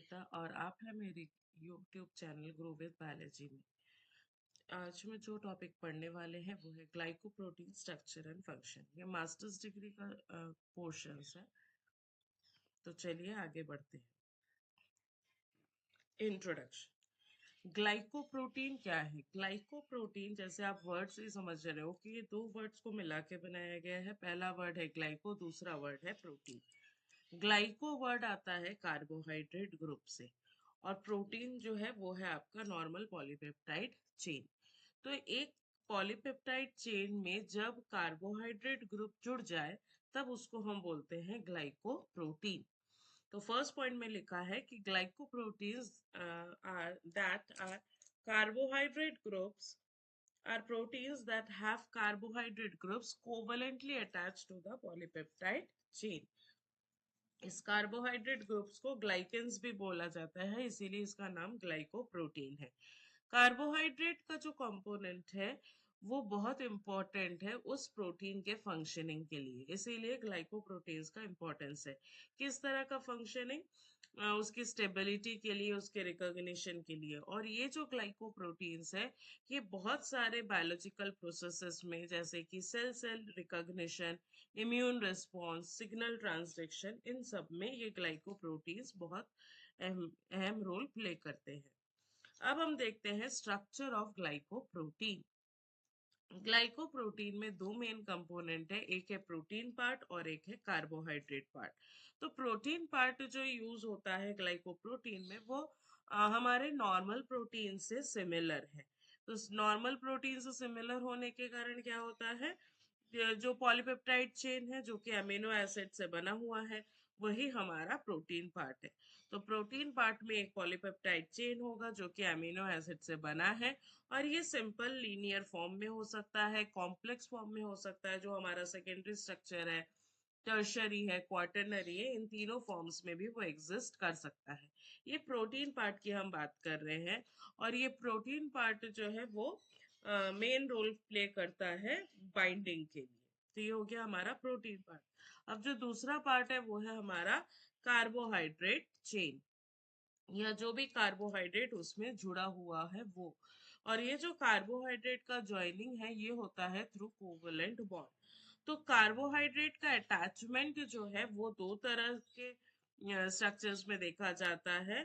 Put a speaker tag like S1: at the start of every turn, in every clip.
S1: श्वेता और आप हैं मेरे YouTube channel grow with biology में। आज में जो टॉपिक पढ़ने वाले हैं वो है ग्लाइकोप्रोटीन स्ट्रक्चर एंड फंक्शन। ये मास्टर्स डिग्री का पोर्शंस है। तो चलिए आगे बढ़ते हैं। इंट्रोडक्शन। ग्लाइकोप्रोटीन क्या है? ग्लाइकोप्रोटीन जैसे आप वर्ड से ही समझ रहे हो कि ये दो वर्ड्स को मिला के बनाया गया है। पहला वर्ड है ग्लाइको, दूसरा वर्ड है प्रोटीन। ग्लाइको वर्ड आता है कार्बोहाइड्रेट ग्रुप से और प्रोटीन जो है वो है आपका नॉर्मल पॉलीपेप्टाइड चेन। तो एक पॉलीपेप्टाइड चेन में जब कार्बोहाइड्रेट ग्रुप जुड़ जाए तब उसको हम बोलते हैं ग्लाइकोप्रोटीन। तो फर्स्ट पॉइंट में लिखा है कि glycoproteins are carbohydrate groups are proteins that have carbohydrate groups covalently attached to the polypeptide chain. इस कार्बोहाइड्रेट ग्रुप्स को ग्लाइकेंस भी बोला जाता है, इसीलिए इसका नाम ग्लाइकोप्रोटीन है। कार्बोहाइड्रेट का जो कंपोनेंट है वो बहुत इंपॉर्टेंट है उस प्रोटीन के फंक्शनिंग के लिए, इसीलिए ग्लाइकोप्रोटीन्स का इंपॉर्टेंस है। किस तरह का फंक्शनिंग? उसकी स्टेबिलिटी के लिए, उसके रिकॉग्निशन के लिए। और ये जो ग्लाइकोप्रोटीन्स है ये बहुत सारे बायोलॉजिकल प्रोसेसेस में जैसे कि cell cell recognition, immune response, signal transduction, इन सब में ये ग्लाइकोप्रोटीन्स बहुत अहम अहम रोल प्ले करते हैं। अब हम देखते हैं स्ट्रक्चर ऑफ ग्लाइकोप्रोटीन। ग्लाइकोप्रोटीन में दो मेन कंपोनेंट है, एक है प्रोटीन पार्ट और एक है कार्बोहाइड्रेट पार्ट। तो प्रोटीन पार्ट जो यूज होता है ग्लाइकोप्रोटीन में वो हमारे नॉर्मल प्रोटीन से सिमिलर है। तो नॉर्मल प्रोटीन से सिमिलर होने के कारण क्या होता है, जो पॉलीपेप्टाइड चेन है जो कि अमीनो एसिड से बना हुआ है वही हमारा प्रोटीन पार्ट है। तो प्रोटीन पार्ट में एक पॉलीपेप्टाइड चेन होगा जो कि अमीनो एसिड से बना है और ये सिंपल लीनियर फॉर्म में हो सकता है, कॉम्प्लेक्स फॉर्म में हो सकता है जो हमारा सेकेंडरी स्ट्रक्चर है, टर्शरी है, क्वार्टरनरी है, इन तीनों फॉर्म्स में भी वो एग्जिस्ट कर सकता है। ये प्रोटीन पार्ट की हम बात कर रहे हैं और ये प्रोटीन पार्ट जो है वो मेन रोल प्ले करता है बाइंडिंग के लिए। तो ये हो गया हमारा प्रोटीन पार्ट। अब जो दूसरा पार्ट है वो है हमारा कार्बोहाइड्रेट चेन, या जो भी कार्बोहाइड्रेट उसमें जुड़ा हुआ है वो। और ये जो कार्बोहाइड्रेट का ज्वाइनिंग है ये होता है थ्रू कोवलेंट बॉन्ड। तो कार्बोहाइड्रेट का अटैचमेंट जो है वो दो तरह के स्ट्रक्चर्स में देखा जाता है।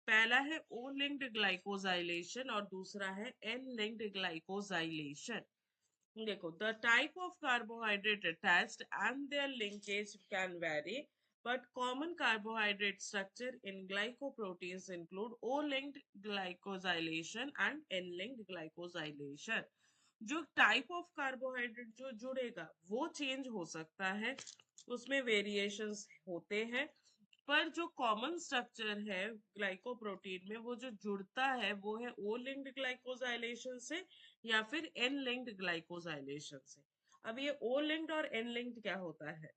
S1: पहला है ओ लिंक्ड ग्लाइकोजाइलेशन और दूसरा है एन लिंक्ड ग्लाइकोजाइलेशन। देखो, the type of carbohydrate attached and their linkage can vary, but common carbohydrate structure in glycoproteins include O-linked glycosylation and N-linked glycosylation. जो टाइप ऑफ कार्बोहाइड्रेट जो जुड़ेगा वो चेंज हो सकता है, उसमें वेरिएशंस होते हैं, पर जो कॉमन स्ट्रक्चर है ग्लाइकोप्रोटीन में वो जो जुड़ता है वो है ओ लिंक्ड ग्लाइकोजाइलेशन से या फिर एन लिंक्ड ग्लाइकोजाइलेशन से। अब ये ओ लिंक्ड और एन लिंक्ड क्या होता है?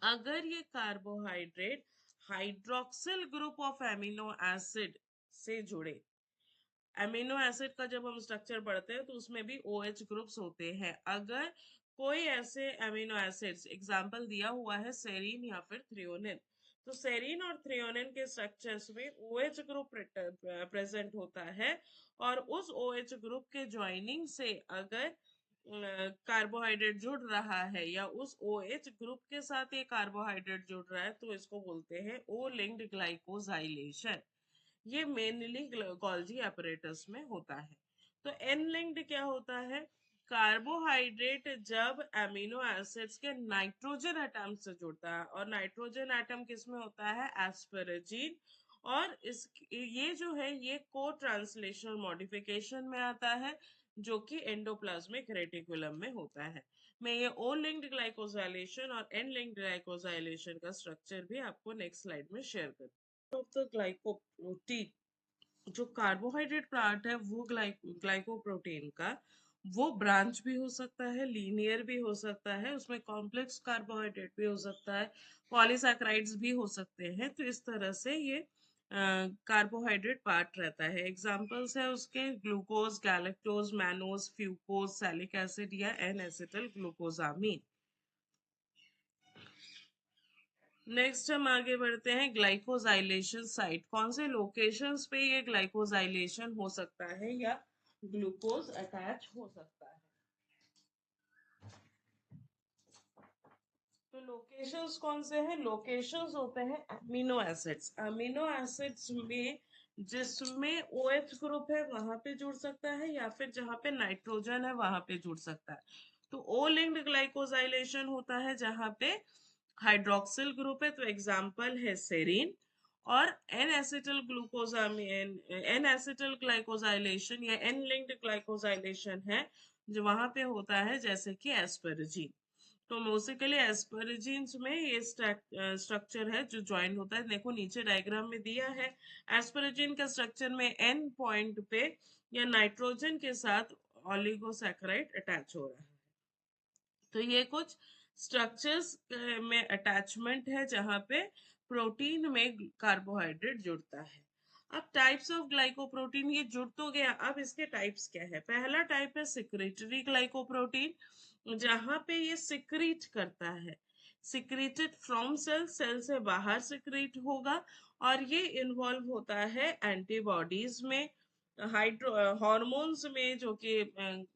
S1: अगर ये carbohydrate hydroxyl group of amino acid से जुड़े, एमिनो एसिड का जब हम स्ट्रक्चर पढ़ते हैं तो उसमें भी OH ग्रुप्स होते हैं। अगर कोई ऐसे एमिनो एसिड्स, एग्जांपल दिया हुआ है सेरीन या फिर थ्रियोनिन, तो सेरीन और थ्रियोनिन के स्ट्रक्चर्स में OH ग्रुप प्रेजेंट होता है और उस OH ग्रुप के ज्वाइनिंग से अगर कार्बोहाइड्रेट जुड़ रहा है या उस OH ग्रुप के साथ ये कार्बोहाइड्रेट जुड़ रहा है तो इसको बोलते हैं ओ लिंक्ड ग्लाइकोजाइलेशन। ये मेनली गोल्जी apparatus में होता है। तो एन लिंक्ड क्या होता है? कार्बोहाइड्रेट जब एमिनो एसिड्स के नाइट्रोजन एटम से जुड़ता है, और नाइट्रोजन एटम किस में होता है? एस्पेरेजीन। और इस ये जो है ये को ट्रांसलेशनल मॉडिफिकेशन में आता है जो कि एंडोप्लाज्मिक रेटिकुलम में होता है। मैं ये ओ लिंक्ड ग्लाइकोजाइलेशन और एन लिंक्ड ग्लाइकोजाइलेशन का स्ट्रक्चर भी आपको नेक्स्ट स्लाइड में शेयर करूँ। ऑफ द ग्लाइकोप्रोटीन, जो कार्बोहाइड्रेट पार्ट है वो ग्लाइकोप्रोटीन का वो ब्रांच भी हो सकता है, लीनियर भी हो सकता है, उसमें कॉम्प्लेक्स कार्बोहाइड्रेट भी हो सकता है, पॉलीसैकेराइड्स भी हो सकते हैं। तो इस तरह से ये कार्बोहाइड्रेट पार्ट रहता है। एग्जांपल्स है उसके glucose, galactose, mannose, fucose, सैलिक acid या एन एसिटल ग्लूकोजामीन। नेक्स्ट हम आगे बढ़ते हैं, ग्लाइकोजाइलेशन साइट। कौन से लोकेशंस पे ये ग्लाइकोजाइलेशन हो सकता है या ग्लूकोज अटैच हो सकता है? तो लोकेशंस कौन से हैं? लोकेशंस होते हैं अमीनो एसिड्स। अमीनो एसिड्स में जिसमें OH ग्रुप है वहां पे जुड़ सकता है, या फिर जहां पे नाइट्रोजन है वहां पे जुड़ सकता है। तो O लिंक्ड ग्लाइकोजाइलेशन होता है जहां पे हाइड्रोक्सिल ग्रुप है, तो एग्जाम्पल है सेरीन। और N acetal glucosamine, N acetal ग्लाइकोजाइलेशन या एन लिंक्ड ग्लाइकोजाइलेशन है जो वहां पे होता है, जैसे कि एस्पेरेजिन। तो मोस्टली एस्पेरेजिन्स में ये स्ट्रक्चर है जो ज्वाइन होता है। देखो नीचे डायग्राम में दिया है, एस्पेरेजिन का स्ट्रक्चर में एन पॉइंट पे या नाइट्रोजन के साथ ऑलिगोसैकेराइड अटैच हो रहा है। तो ये कुछ स्ट्रक्चर्स में अटैचमेंट है जहां पे प्रोटीन में कार्बोहाइड्रेट जुड़ता है। अब टाइप्स ऑफ ग्लाइकोप्रोटीन, ये जुड़ तो गया, अब इसके टाइप्स क्या है? पहला टाइप है सिक्रेटरी ग्लाइकोप्रोटीन, जहां पे ये सिक्रीट करता है, सिक्रीटेड फ्रॉम सेल, सेल से बाहर सिक्रीट होगा। और ये इन्वॉल्व होता है एंटीबॉडीज में, हाइड्रो हॉर्मोन्स में, जो कि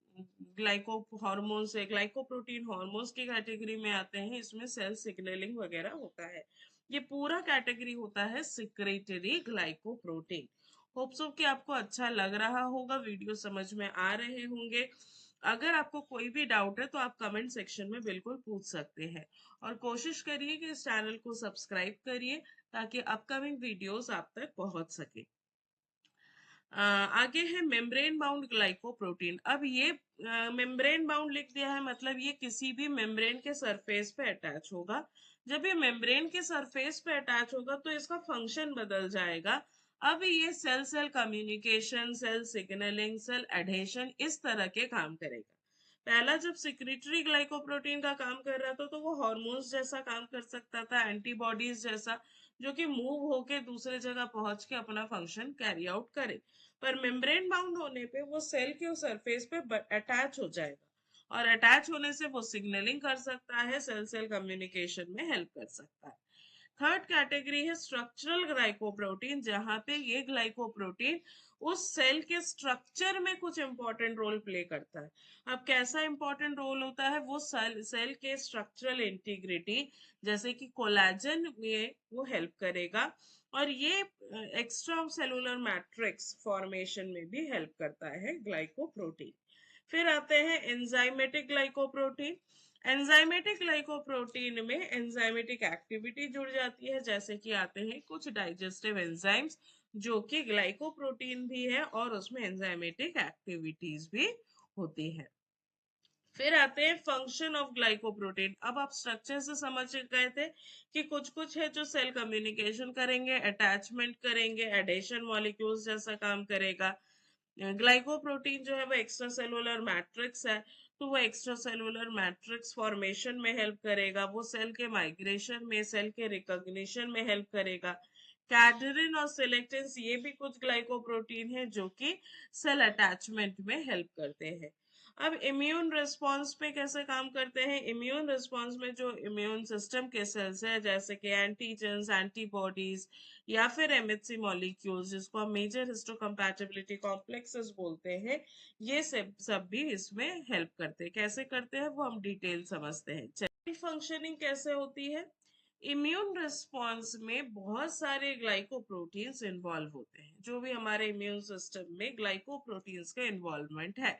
S1: ग्लाइको हार्मोन्स है, ग्लाइकोप्रोटीन हार्मोन्स की कैटेगरी में आते हैं। इसमें सेल सिग्नलिंग वगैरह होता है। ये पूरा कैटेगरी होता है सिक्रेटरी ग्लाइकोप्रोटीन। होप्स कि आपको अच्छा लग रहा होगा, वीडियो समझ में आ रहे होंगे। अगर आपको कोई भी डाउट है तो आप कमेंट सेक्शन में बिल्कुल पूछ सकते हैं। और कोशिश करिए कि इस चैनल को सब्सक्राइब करिए ताकि अपकमिंग वीडियोस आप तक पहुंच सके। आगे है मेम्ब्रेन बाउंड ग्लाइकोप्रोटीन। अब ये मेम्ब्रेन बाउंड लिख दिया है, मतलब ये किसी भी मेम्ब्रेन के सरफेस पे अटैच होगा। जब ये मेम्ब्रेन के सरफेस पे अटैच होगा तो इसका फंक्शन बदल जाएगा। अब ये cell cell communication, cell signalling, cell adhesion, इस तरह के काम करेगा। पहला जब सिक्रेटरी ग्लाइकोप्रोटीन का काम कर रहा था तो वो हॉर्मोन्स जैसा काम कर सकता था, एंटीबॉडीज जैसा, जो कि मूव होके दूसरे जगह पहुंच के अपना फंक्शन कैरी आउट करे। पर मेम्ब्रेन बाउंड होने पे वो सेल के सरफेस पे अटैच हो जाएगा, और अटैच होने से वो सिग्नलिंग कर सकता है, सेल सेल कम्युनिकेशन में हेल्प कर सकता है। थर्ड कैटेगरी है स्ट्रक्चरल ग्लाइकोप्रोटीन, जहां पे ये ग्लाइकोप्रोटीन उस सेल के स्ट्रक्चर में कुछ इंपॉर्टेंट रोल प्ले करता है। अब कैसा इंपॉर्टेंट रोल होता है? वो सेल के स्ट्रक्चरल इंटीग्रिटी, जैसे कि कोलेजन में वो हेल्प करेगा, और ये एक्स्ट्रा सेलुलर मैट्रिक्स फॉर्मेशन में भी हेल्प करता है ग्लाइकोप्रोटीन। फिर आते हैं एंजाइमेटिक ग्लाइकोप्रोटीन। एंजाइमेटिक ग्लाइकोप्रोटीन में एंजाइमेटिक एक्टिविटी जुड़ जाती है, जैसे कि आते हैं कुछ डाइजेस्टिव एंजाइम्स जो कि ग्लाइकोप्रोटीन भी है और उसमें एंजाइमेटिक एक्टिविटीज भी होती है। फिर आते हैं फंक्शन ऑफ ग्लाइकोप्रोटीन। अब आप स्ट्रक्चर से समझ गए थे कि कुछ कुछ है जो सेल कम्युनिकेशन करेंगे, अटैचमेंट करेंगे, एडेशन मॉलिक्यूल्स जैसा काम करेगा। ग्लाइकोप्रोटीन जो है वो एक्स्ट्रा सेलुलर मैट्रिक्स है, तो वो एक्स्ट्रा सेलुलर मैट्रिक्स फॉर्मेशन में हेल्प करेगा, वो सेल के माइग्रेशन में, सेल के रिकॉग्निशन में हेल्प करेगा। कैडरिन और सिलेक्टेंस, ये भी कुछ ग्लाइकोप्रोटीन है जो कि सेल अटैचमेंट में हेल्प करते हैं। अब इम्यून रिस्पॉन्स पे कैसे काम करते हैं? इम्यून रिस्पॉन्स में जो इम्यून सिस्टम के सेल्स है, जैसे कि एंटीजेंस, एंटीबॉडीज, या फिर MHC मॉलिक्यूल्स, जिसको हम मेजर हिस्टोकम्पैटिबिलिटी कॉम्प्लेक्सेस बोलते हैं, ये सब भी इसमें हेल्प करते हैं। कैसे करते हैं वो हम डिटेल समझते हैं। चलिए, फंक्शनिंग कैसे होती है? इम्यून रिस्पॉन्स में बहुत सारे ग्लाइकोप्रोटीन्स इन्वॉल्व होते हैं। जो भी हमारे इम्यून सिस्टम में ग्लाइकोप्रोटीन्स का इन्वॉल्वमेंट है,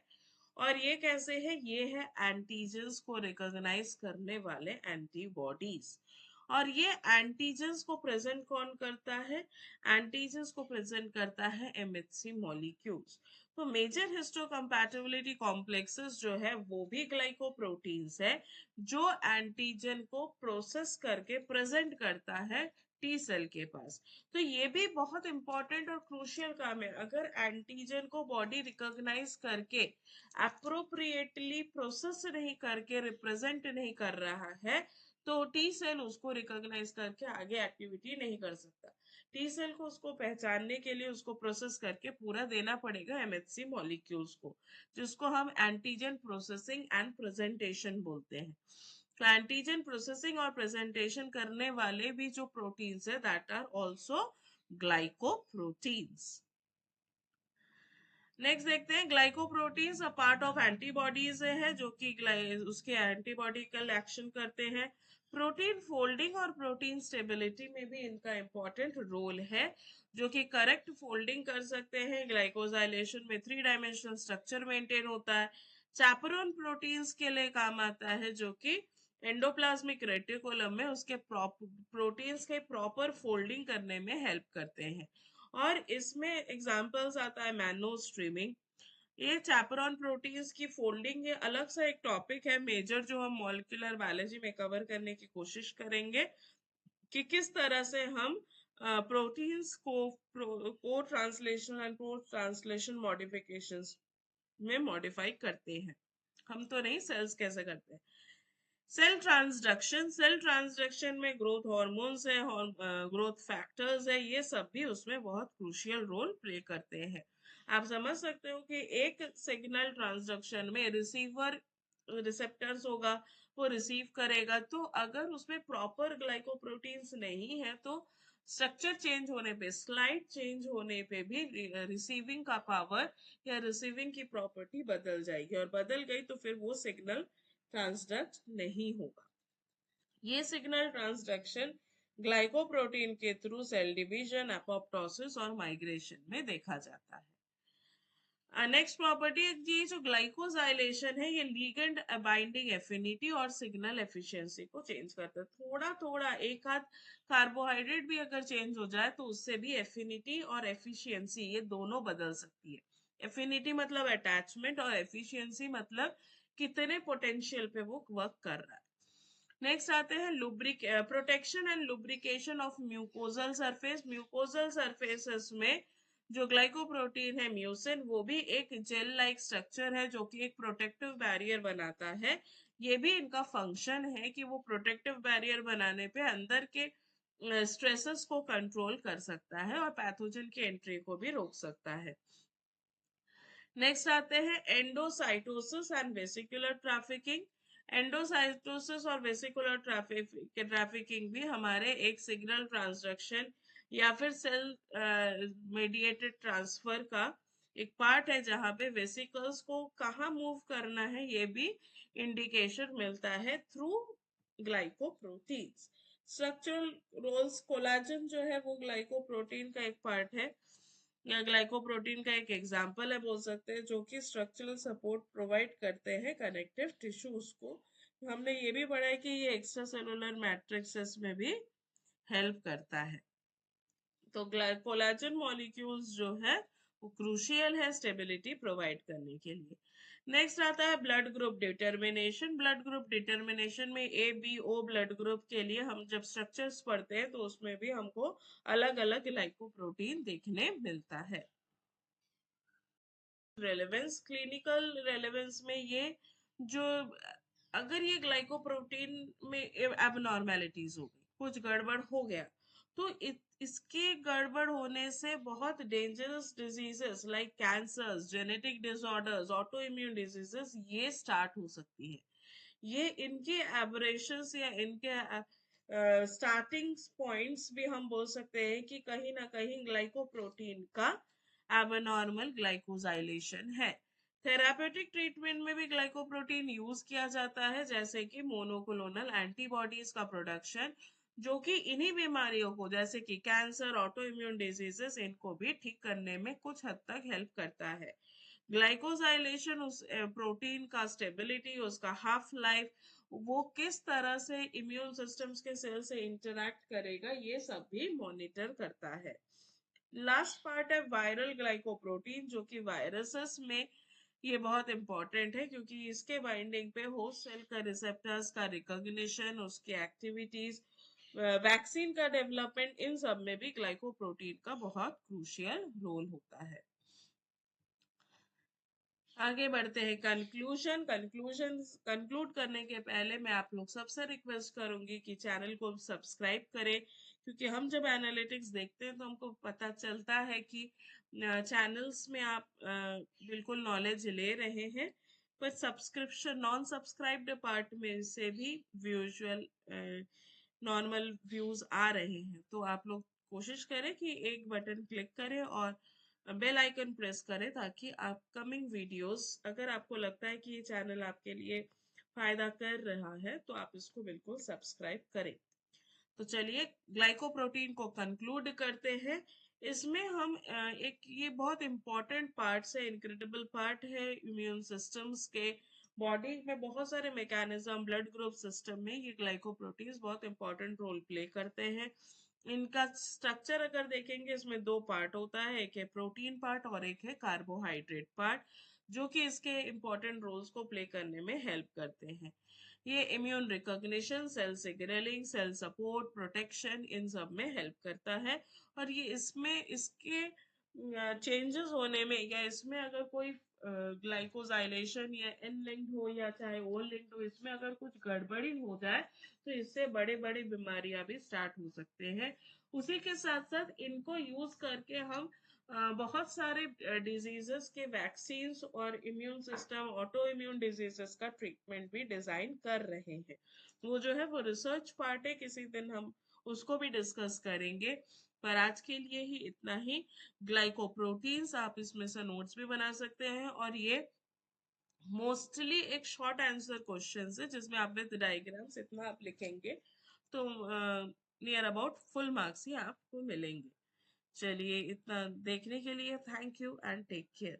S1: और ये कैसे है? ये है एंटीजेंस को रिकॉग्नाइज करने वाले एंटीबॉडीज। और ये एंटीजेंस को प्रेजेंट कौन करता है? एंटीजेंस को प्रेजेंट करता है MHC मॉलिक्यूल्स। तो मेजर हिस्टोकम्पैटिबिलिटी कॉम्प्लेक्सेस जो है वो भी ग्लाइकोप्रोटीन्स है, जो एंटीजन को प्रोसेस करके प्रेजेंट करता है टी सेल के पास। तो ये भी बहुत इंपॉर्टेंट और क्रूशियल काम है। अगर एंटीजन को बॉडी रिकॉग्नाइज करके अप्रोप्रिएटली प्रोसेस नहीं करके रिप्रेजेंट नहीं कर रहा है, तो टी सेल उसको रिकॉग्नाइज करके आगे एक्टिविटी नहीं कर सकता। टी सेल को उसको पहचानने के लिए उसको प्रोसेस करके पूरा देना पड़ेगा MHC मॉलिक्यूल्स को, जिसको हम एंटीजन प्रोसेसिंग एंड प्रेजेंटेशन बोलते हैं। तो एंटीजन प्रोसेसिंग और प्रेजेंटेशन करने वाले भी जो प्रोटीन्स है that are also glycoproteins. Next देखते हैं glycoproteins a part of antibodies है जो कि उसके एंटीबॉडिकल एक्शन करते हैं। प्रोटीन फोल्डिंग और प्रोटीन स्टेबिलिटी में भी इनका इंपॉर्टेंट रोल है, जो कि करेक्ट फोल्डिंग कर सकते हैं। ग्लाइकोजाइलेशन में 3 डायमेंशनल स्ट्रक्चर मेंटेन होता है। चैपरॉन प्रोटीन्स के लिए काम आता है, जो कि एंडोप्लाज्मिक रेटिकुलम में उसके प्रोटीन्स के प्रॉपर फोल्डिंग करने में हेल्प करते हैं। और इसमें एग्जांपल्स आता है मैनो स्ट्रीमिंग। ये चैपरॉन प्रोटीन्स की फोल्डिंग ये अलग सा एक टॉपिक है मेजर, जो हम मॉलिक्यूलर बायोलॉजी में कवर करने की कोशिश करेंगे कि किस तरह से हम प्रोटीन्स को translation and post translation modifications में मॉडिफाई करते हैं। हम तो नहीं, सेल्स कैसे करते हैं। सेल ट्रांसडक्शन में ग्रोथ हार्मोन्स है, ग्रोथ फैक्टर्स है, ये सब भी उसमें बहुत क्रूशियल रोल प्ले करते हैं। आप समझ सकते हो कि एक सिग्नल ट्रांसडक्शन में रिसीवर रिसेप्टर्स होगा, वो रिसीव करेगा, तो अगर उसमें प्रॉपर ग्लाइकोप्रोटीन्स नहीं है तो स्ट्रक्चर चेंज होने पे, स्लाइड चेंज होने पे भी रिसीविंग का पावर या रिसीविंग की प्रॉपर्टी बदल जाएगी, और बदल गई तो फिर वो सिग्नल ट्रांसडक्ट नहीं होगा। ये सिग्नल ट्रांसडक्शन ग्लाइकोप्रोटीन के थ्रू सेल डिवीजन, एपोप्टोसिस और माइग्रेशन में देखा जाता है। नेक्स्ट प्रॉपर्टी, ये जो ग्लाइकोजाइलेशन है ये लिगेंड बाइंडिंग एफिनिटी और सिग्नल एफिशिएंसी को चेंज करता है। थोड़ा थोड़ा एक आध कार्बोहाइड्रेट भी अगर चेंज हो जाए तो उससे भी एफिनिटी और एफिशिएंसी ये दोनों बदल सकती है। एफिनिटी मतलब अटैचमेंट और एफिशिएंसी मतलब कितने पोटेंशियल पे वो वर्क कर रहा है। नेक्स्ट आते हैं protection and lubrication of mucosal surface. Mucosal surfaces में जो ग्लाइकोप्रोटीन है म्यूसिन, वो भी एक जेल लाइक स्ट्रक्चर है जो कि एक प्रोटेक्टिव बैरियर बनाता है। ये भी इनका फंक्शन है कि वो प्रोटेक्टिव बैरियर बनाने पे अंदर के स्ट्रेसेस को कंट्रोल कर सकता है और पैथोजन की एंट्री को भी रोक सकता है। नेक्स्ट आते हैं endocytosis and vesicular trafficking. Endocytosis और वेसिकुलर ट्रैफिकिंग भी हमारे एक सिग्नल ट्रांसडक्शन या फिर सेल मेडिएटेड ट्रांसफर का एक पार्ट है, जहां पे वेसिकल्स को कहाँ मूव करना है ये भी इंडिकेशन मिलता है through glycoproteins. Structural roles, collagen जो है वो ग्लाइकोप्रोटीन का एक पार्ट है या ग्लाइकोप्रोटीन का एक एग्जाम्पल है बोल सकते हैं, जो कि स्ट्रक्चरल सपोर्ट प्रोवाइड करते हैं कनेक्टिव टिश्यूज को। हमने ये भी पढ़ा है कि ये एक्स्ट्रा सेलुलर मैट्रिक्सेस में भी हेल्प करता है। तो कोलाजन मॉलिक्यूल्स जो है वो क्रूशियल है स्टेबिलिटी प्रोवाइड करने के लिए। नेक्स्ट आता है blood group determination. Blood group determination में A B O blood group के लिए हम जब स्ट्रक्चर्स पढ़ते हैं तो उसमें भी हमको अलग अलग ग्लाइकोप्रोटीन देखने मिलता है। रेलेवेंस, क्लिनिकल रेलेवेंस में ये जो अगर ये ग्लाइकोप्रोटीन में एबनॉर्मेलिटीज हो गई, कुछ गड़बड़ हो गया, तो इसके गड़बड़ होने से बहुत dangerous diseases like cancers, genetic disorders, auto immune diseases ये स्टार्ट हो सकती है। ये इनके एबरेशंस या इनके स्टार्टिंग पॉइंट्स भी हम बोल सकते हैं कि कहीं ना कहीं ग्लाइकोप्रोटीन का एबनॉर्मल ग्लाइकोजाइलेशन है। थेरापेटिक ट्रीटमेंट में भी ग्लाइकोप्रोटीन यूज किया जाता है, जैसे कि मोनोक्लोनल एंटीबॉडीज का प्रोडक्शन, जो कि इन्हीं बीमारियों को जैसे कि कैंसर, ऑटो इम्यून डिजीजेस, इनको भी ठीक करने में कुछ हद तक हेल्प करता है। ग्लाइकोजाइलेशन उस प्रोटीन का स्टेबिलिटी, उसका हाफ लाइफ, वो किस तरह से इम्यून सिस्टम्स के सेल से इंटरैक्ट करेगा, ये सब भी मॉनिटर करता है। लास्ट पार्ट है वायरल ग्लाइकोप्रोटीन, जो कि वायरसेस में ये बहुत इंपॉर्टेंट है क्योंकि इसके बाइंडिंग पे होस्ट सेल का रिसेप्टर्स का रिकॉग्निशन, उसकी एक्टिविटीज, वैक्सीन का डेवलपमेंट, इन सब में भी ग्लाइकोप्रोटीन का बहुत क्रूशियल रोल होता है। आगे बढ़ते हैं कंक्लूड करने के पहले मैं आप लोग सबसे रिक्वेस्ट करूंगी कि चैनल को सब्सक्राइब करें, क्योंकि हम जब एनालिटिक्स देखते हैं तो हमको पता चलता है कि चैनल्स में आप बिल्कुल नॉलेज ले रहे हैं। पर सब्सक्रिप्शन नॉन सब्सक्राइब्ड पार्ट में से भी विजुअल नॉर्मल व्यूज आ रहे हैं। तो आप लोग कोशिश करें कि एक बटन क्लिक करें और बेल आइकन प्रेस करें, ताकि अपकमिंग वीडियोस, अगर आपको लगता है कि ये चैनल आपके लिए फायदा कर रहा है, तो आप इसको बिल्कुल सब्सक्राइब करें। तो चलिए ग्लाइकोप्रोटीन को कंक्लूड करते हैं। इसमें हम एक ये बहुत इंपॉर्टेंट पार्ट है, इनक्रेडिबल पार्ट है इम्यून सिस्टम्स के। बॉडी में बहुत सारे मैकेनिज्म, ब्लड ग्रुप सिस्टम में ये ग्लाइकोप्रोटीन्स बहुत इंपॉर्टेंट रोल प्ले करते हैं। इनका स्ट्रक्चर अगर देखेंगे, इसमें दो पार्ट होता है, एक है प्रोटीन पार्ट और एक है कार्बोहाइड्रेट पार्ट, जो कि इसके इंपॉर्टेंट रोल्स को प्ले करने में हेल्प करते हैं। ये immune recognition, cell signalling, cell support, protection, इन सब में हेल्प करता है। और ये इसमें इसके चेंजेस होने में, या इसमें अगर कोई ग्लाइकोजाइलेशन या एन लिंक्ड हो या चाहे ओ लिंक्ड हो, इसमें अगर कुछ गड़बड़ी हो जाए तो इससे बड़े बड़ी बीमारियां भी स्टार्ट हो सकते हैं। उसी के साथ साथ इनको यूज करके हम बहुत सारे डिजीजेस के वैक्सीन और immune system auto immune diseases का ट्रीटमेंट भी डिजाइन कर रहे हैं। वो जो है वो रिसर्च पार्ट है, किसी दिन हम उसको भी डिस्कस करेंगे। पर आज के लिए ही इतना ही। ग्लाइकोप्रोटीन्स, आप इसमें से नोट्स भी बना सकते हैं, और ये मोस्टली एक शॉर्ट आंसर क्वेश्चन है, जिसमें आप विद डायग्राम्स इतना आप लिखेंगे तो नियर अबाउट फुल मार्क्स ही आपको मिलेंगे। चलिए, इतना देखने के लिए thank you and take care.